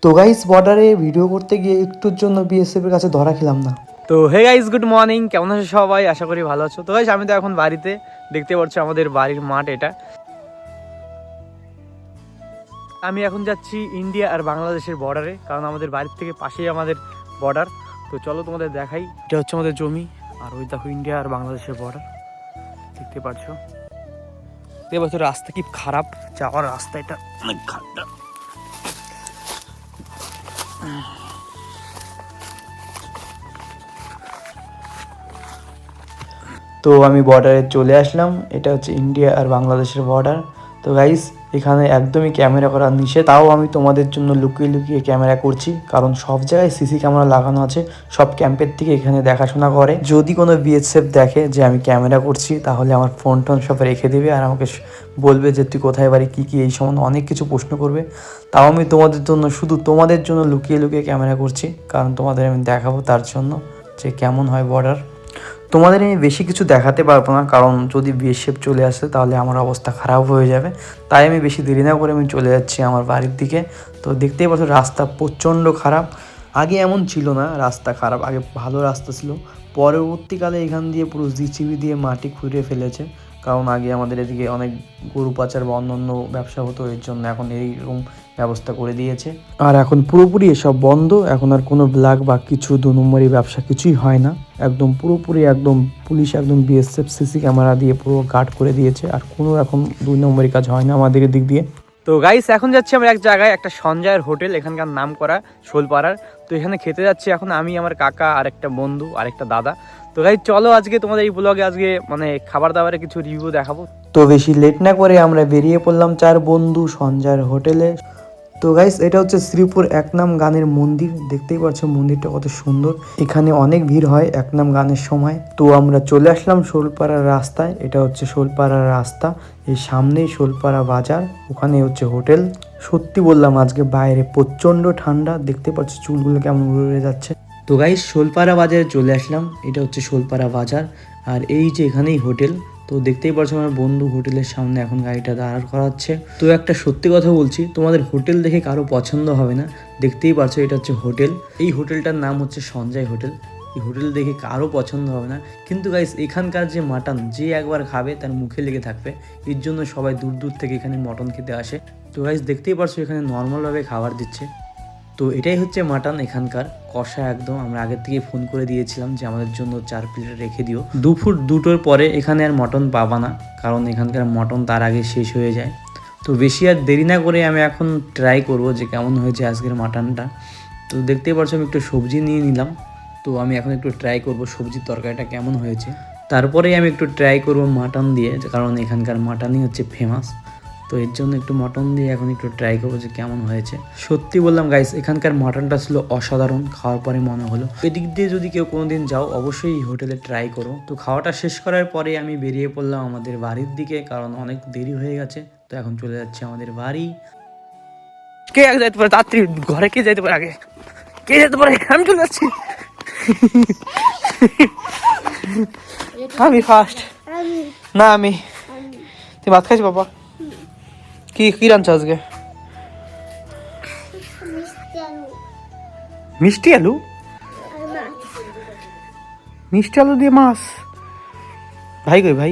তো গাইস বর্ডারে ভিডিও করতে গিয়ে একটুর জন্য বিএসএফ এর কাছে ধরা খেলাম না। তো হে গাইস, গুড মর্নিং। কেমন আছো সবাই? আশা করি ভালো আছো। তো গাইস, আমি তো এখন বাড়িতে, দেখতে পাচ্ছ আমাদের বাড়ির মাঠ এটা। আমি এখন যাচ্ছি ইন্ডিয়া আর বাংলাদেশের বর্ডারে, কারণ আমাদের বাড়ির থেকে পাশেই আমাদের বর্ডার। তো চলো তোমাদের দেখাই। এটা হচ্ছে আমাদের জমি, আর ওই দেখো ইন্ডিয়া আর বাংলাদেশের বর্ডার, দেখতে পাচ্ছ। রাস্তা কি খারাপ, যাওয়ার রাস্তা এটা অনেক খারাপ। তো আমি বর্ডারে চলে আসলাম। এটা হচ্ছে ইন্ডিয়া আর বাংলাদেশের বর্ডার। তো গাইস এখানে একদমই ক্যামেরা করা নিষেধ, তাও আমি তোমাদের জন্য লুকিয়ে লুকিয়ে ক্যামেরা করছি, কারণ সব জায়গায় সিসি ক্যামেরা লাগানো আছে। সব ক্যাম্পের থেকে এখানে দেখাশোনা করে। যদি কোনো বিএসএফ দেখে যে আমি ক্যামেরা করছি, তাহলে আমার ফোন টোন সব রেখে দেবে আর আমাকে বলবে যে তুই কোথায় বাড়ি, কী কী, এই সম্বন্ধে অনেক কিছু প্রশ্ন করবে। তাও আমি তোমাদের জন্য, শুধু তোমাদের জন্য লুকিয়ে লুকিয়ে ক্যামেরা করছি, কারণ তোমাদের আমি দেখাবো তার জন্য যে কেমন হয় বর্ডার। তোমাদের আমি বেশি কিছু দেখাতে পারবো না, কারণ যদি বিএসএফ চলে আসে তাহলে আমার অবস্থা খারাপ হয়ে যাবে। তাই আমি বেশি দেরি না করে আমি চলে যাচ্ছি আমার বাড়ির দিকে। তো দেখতেই পাচ্ছ রাস্তা প্রচণ্ড খারাপ। আগে এমন ছিল না রাস্তা খারাপ, আগে ভালো রাস্তা ছিল। পরবর্তীকালে এখান দিয়ে পুরো জিসিবি দিয়ে মাটি খুঁড়ে ফেলেছে, কারণ আগে আমাদের এদিকে অনেক গরু পাচার বা অন্যান্য ব্যবসা হতো, এর জন্য এখন এইরকম ব্যবস্থা করে দিয়েছে। আর এখন পুরোপুরি এসব বন্ধ, এখন আর কোনো ব্ল্যাক বা কিছু 2 নম্বরি ব্যবসা কিছুই হয় না। একদম পুরোপুরি একদম পুলিশ, একদম বিএসএফ সিসি ক্যামেরা দিয়ে পুরো গার্ড করে দিয়েছে, আর কোনো এখন 2 নম্বরি কাজ হয় না আমাদের দিক দিয়ে। তো গাইস, এখন যাচ্ছি আমরা এক জায়গায়, একটা সঞ্জয়ের হোটেল, এখানকার নাম করা শোলপাড়ার। তো এখানে খেতে যাচ্ছি এখন আমি, আমার কাকা, আর একটা বন্ধু, আর একটা দাদা। তো গাইস চলো, আজকে তোমাদের এই ব্লগে আজকে মানে খাবার দাবারের কিছু রিভিউ দেখাবো। তো বেশি লেট না করে আমরা বেরিয়ে পড়লাম 4 বন্ধু সঞ্জয়ের হোটেলে। তো গাইস এটা হচ্ছে শ্রীপুর একনাম গানের মন্দির, দেখতেই পাচ্ছ মন্দিরটা কত সুন্দর। এখানে অনেক ভিড় হয় একনাম গানের সময়। তো আমরা চলে আসলাম শোলপাড়ার রাস্তায়। এটা হচ্ছে শোলপাড়ার রাস্তা, এই সামনেই শোলপাড়া বাজার, ওখানে হচ্ছে হোটেল। সত্যি বললাম আজকে বাইরে প্রচণ্ড ঠান্ডা, দেখতে পাচ্ছ চুলগুলো কেমন উড়ে যাচ্ছে। তো গাইস শোলপাড়া বাজারে চলে আসলাম, এটা হচ্ছে শোলপাড়া বাজার, আর এই যে এখানেই হোটেল। তো দেখতেই পাচ্ছ আমার বন্ধু হোটেলের সামনে এখন গাড়িটা দাঁড় করাচ্ছে। তো একটা সত্যি কথা বলছি, তোমাদের হোটেল দেখে কারো পছন্দ হবে না। দেখতেই পাচ্ছ এটা হচ্ছে হোটেল, এই হোটেলটার নাম হচ্ছে সঞ্জয় হোটেল। এই হোটেল দেখে কারো পছন্দ হবে না, কিন্তু গাইস এখানকার যে মাটন, যে একবার খাবে তার মুখে লেগে থাকবে। এর জন্য সবাই দূর দূর থেকে এখানে মটন খেতে আসে। তো গাইস দেখতেই পাচ্ছ এখানে নর্মালভাবে খাবার দিচ্ছে। তো এটাই হচ্ছে মাটন এখানকার, কষা একদম। আমরা আগের থেকে ফোন করে দিয়েছিলাম যে আমাদের জন্য 4 প্লেট রেখে দিও। 2 ফুট 2টোর পরে এখানে আর মটন পাবা না, কারণ এখানকার মটন তার আগে শেষ হয়ে যায়। তো বেশি আর দেরি না করে আমি এখন ট্রাই করব যে কেমন হয়েছে আজকের মাটনটা। তো দেখতেই পাচ্ছ আমি একটু সবজি নিয়ে নিলাম। তো আমি এখন একটু ট্রাই করব সবজির তরকারিটা কেমন হয়েছে, তারপরেই আমি একটু ট্রাই করব মাটন দিয়ে, কারণ এখানকার মাটনই হচ্ছে ফেমাস। তো এর জন্য একটু মটন দিয়ে এখন একটু ট্রাই করবো যে কেমন হয়েছে। সত্যি বললাম গাইস, এখানকার মটনটা ছিল অসাধারণ, খাওয়ার পরে মনে হলো এদিক দিয়ে যদি কেউ কোনোদিন যাও অবশ্যই এই হোটেলে ট্রাই করো। তো খাওয়াটা শেষ করার পরে আমি বেরিয়ে পড়লাম আমাদের বাড়ির দিকে, কারণ অনেক দেরি হয়ে গেছে। তো এখন চলে যাচ্ছে আমাদের বাড়ি। কে আগে যাইতে পারে তাড়াতাড়ি ঘরে? কে যাইতে পারে আগে? কে যেতে পারে? আমি চলে যাচ্ছি। আমি ফার্স্ট। না আমি। তুই ভাত খাইছি বাবা? কি কি রাঁধছো আজকে? মিষ্টি আলু? মিষ্টি আলু দিয়ে মাছ? ভাই কই ভাই?